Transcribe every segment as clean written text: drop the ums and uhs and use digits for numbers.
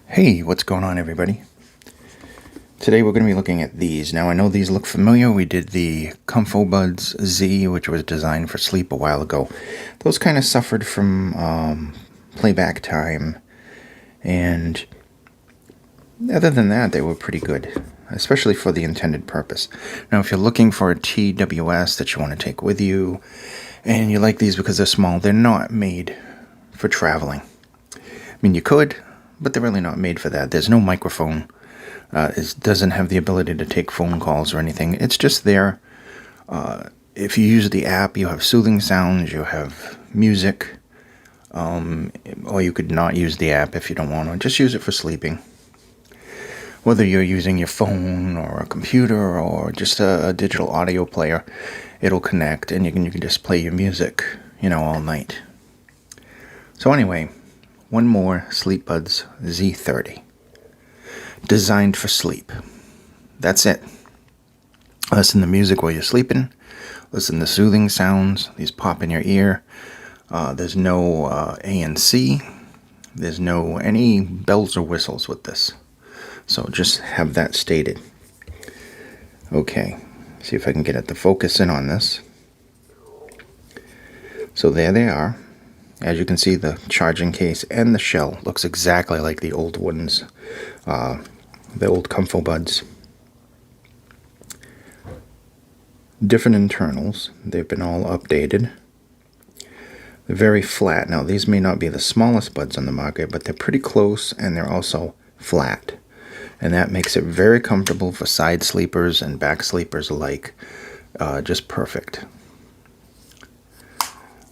Hey, what's going on, everybody? Today we're going to be looking at these. Now, I know these look familiar. We did the sleepbuds Z, which was designed for sleep a while ago. Those kind of suffered from playback time, and other than that, they were pretty good, especially for the intended purpose. Now, if you're looking for a TWS that you want to take with you, and you like these because they're small, they're not made for traveling. I mean, you could, but they're really not made for that. There's no microphone. It doesn't have the ability to take phone calls or anything. It's just there. If you use the app, you have soothing sounds, you have music, or you could not use the app if you don't want to. Just use it for sleeping. Whether you're using your phone or a computer or just a digital audio player, it'll connect and you can just play your music, all night. So anyway, one more sleepbuds Z30. Designed for sleep. That's it. Listen to music while you're sleeping. Listen to soothing sounds. These pop in your ear. There's no ANC. There's no any bells or whistles with this. So just have that stated. Okay. See if I can get it to focus in on this. So there they are. As you can see, the charging case and the shell looks exactly like the old ones, the old sleepbuds. Different internals. They've been all updated. They're very flat. Now, these may not be the smallest buds on the market, but they're pretty close, and they're also flat. And that makes it very comfortable for side sleepers and back sleepers alike. Just perfect.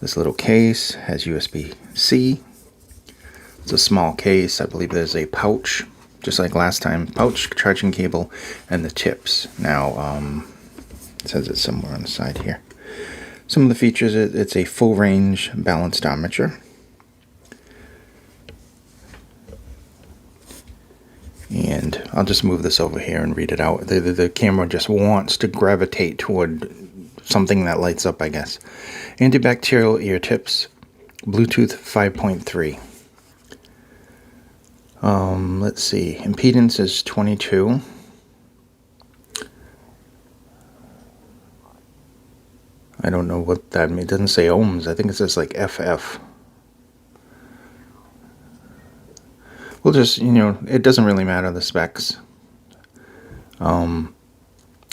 This little case has USB-C. It's a small case. I believe there's a pouch, just like last time, pouch, charging cable, and the tips. Now, it says it's somewhere on the side here. Some of the features, it's a full range balanced armature. And I'll just move this over here and read it out. The camera just wants to gravitate toward something that lights up, I guess. Antibacterial ear tips, Bluetooth 5.3. Let's see. Impedance is 22. I don't know what that means. It doesn't say ohms. I think it says like FF. We'll just, it doesn't really matter, the specs.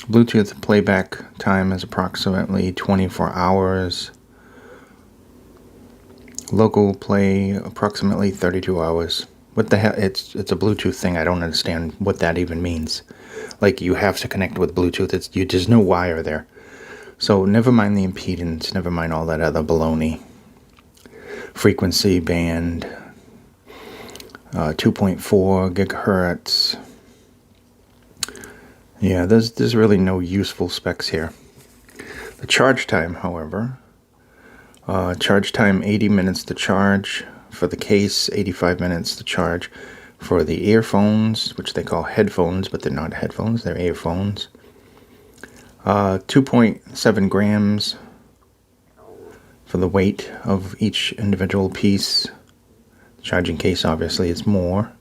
Bluetooth playback time is approximately 24 hours. Local play approximately 32 hours. What the hell? It's a Bluetooth thing. I don't understand what that even means. Like, you have to connect with Bluetooth. There's no wire there. So never mind the impedance. Never mind all that other baloney. Frequency band. 2.4 gigahertz. Yeah, there's really no useful specs here. The charge time, however, charge time 80 minutes to charge for the case, 85 minutes to charge for the earphones, which they call headphones, but they're not headphones, they're earphones. 2.7 grams for the weight of each individual piece. The charging case, obviously, is more.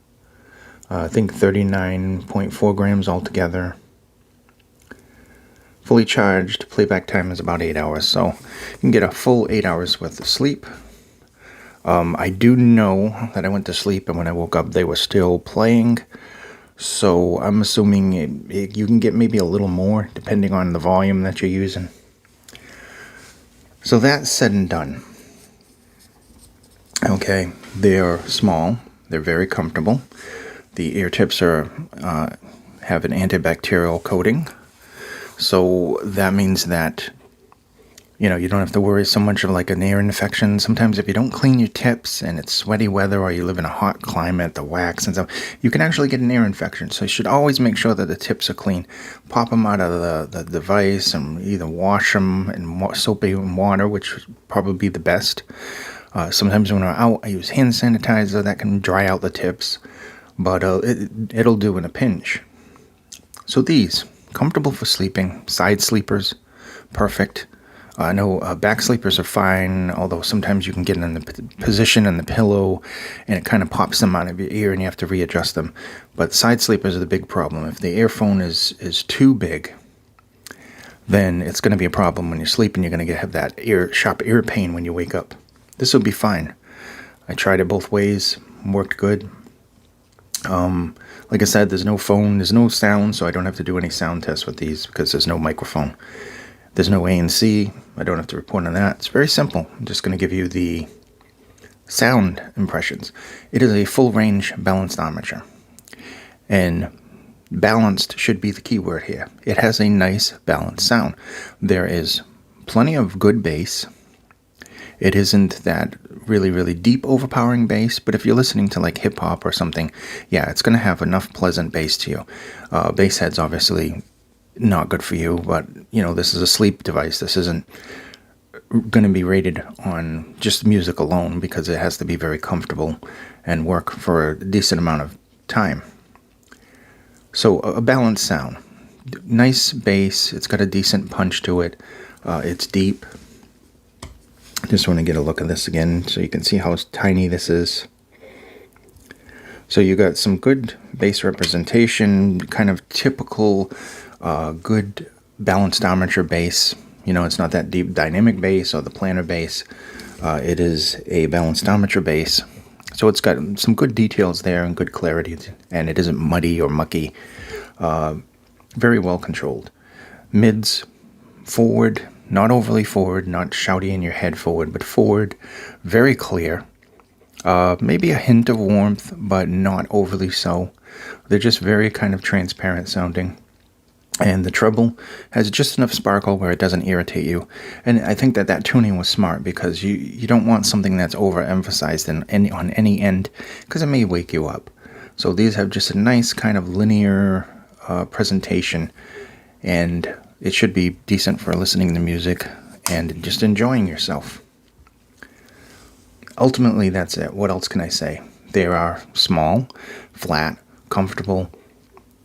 I think 39.4 grams altogether. Fully charged, playback time is about 8 hours, so you can get a full 8 hours worth of sleep. I do know that I went to sleep, and when I woke up, they were still playing, so I'm assuming you can get maybe a little more, depending on the volume that you're using. So that's said and done. Okay, they're small, they're very comfortable. The ear tips have an antibacterial coating. So that means that, you don't have to worry so much of like an ear infection. Sometimes if you don't clean your tips and it's sweaty weather or you live in a hot climate, the wax and stuff, you can actually get an ear infection. So you should always make sure that the tips are clean. Pop them out of the device and either wash them in soapy water, which would probably be the best. Sometimes when I'm out, I use hand sanitizer that can dry out the tips. But it'll do in a pinch. So these, comfortable for sleeping, side sleepers, perfect. I know back sleepers are fine, although sometimes you can get in the position in the pillow and it kind of pops them out of your ear and you have to readjust them. But side sleepers are the big problem. If the earphone is too big, then it's going to be a problem when you're sleeping. You're going to have that sharp ear pain when you wake up. This will be fine. I tried it both ways, worked good. Like I said, there's no phone, there's no sound, so I don't have to do any sound tests with these because there's no microphone. There's no ANC. I don't have to report on that. It's very simple. I'm just going to give you the sound impressions. It is a full range balanced armature. And balanced should be the key word here. It has a nice balanced sound. There is plenty of good bass. It isn't that really, really deep overpowering bass, but if you're listening to like hip hop or something, yeah, it's going to have enough pleasant bass to you. Bass heads obviously not good for you, but you know, this is a sleep device. This isn't going to be rated on just music alone because it has to be very comfortable and work for a decent amount of time. So a balanced sound, nice bass. It's got a decent punch to it. It's deep. Just want to get a look at this again so you can see how tiny this is. So you got some good bass representation, kind of typical good balanced armature bass. You know, it's not that deep dynamic bass or the planar bass. It is a balanced armature bass. So it's got some good details there and good clarity, and it isn't muddy or mucky. Very well controlled. Mids, forward, not overly forward, not shouty in your head forward, but forward, very clear. Maybe a hint of warmth, but not overly so. They're just very kind of transparent sounding. And the treble has just enough sparkle where it doesn't irritate you. And I think that tuning was smart because you don't want something that's overemphasized on any end because it may wake you up. So these have just a nice kind of linear presentation, and it should be decent for listening to music and just enjoying yourself. Ultimately, that's it. What else can I say? They are small, flat, comfortable,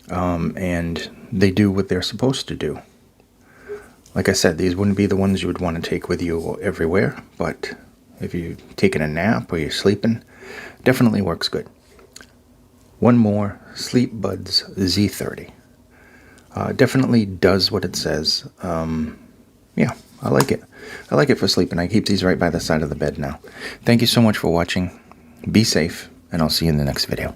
and they do what they're supposed to do. Like I said, these wouldn't be the ones you would want to take with you everywhere, but if you're taking a nap or you're sleeping, definitely works good. One more, sleepbuds Z30. Definitely does what it says. Yeah, I like it. I like it for sleeping. I keep these right by the side of the bed now. Thank you so much for watching. Be safe, and I'll see you in the next video.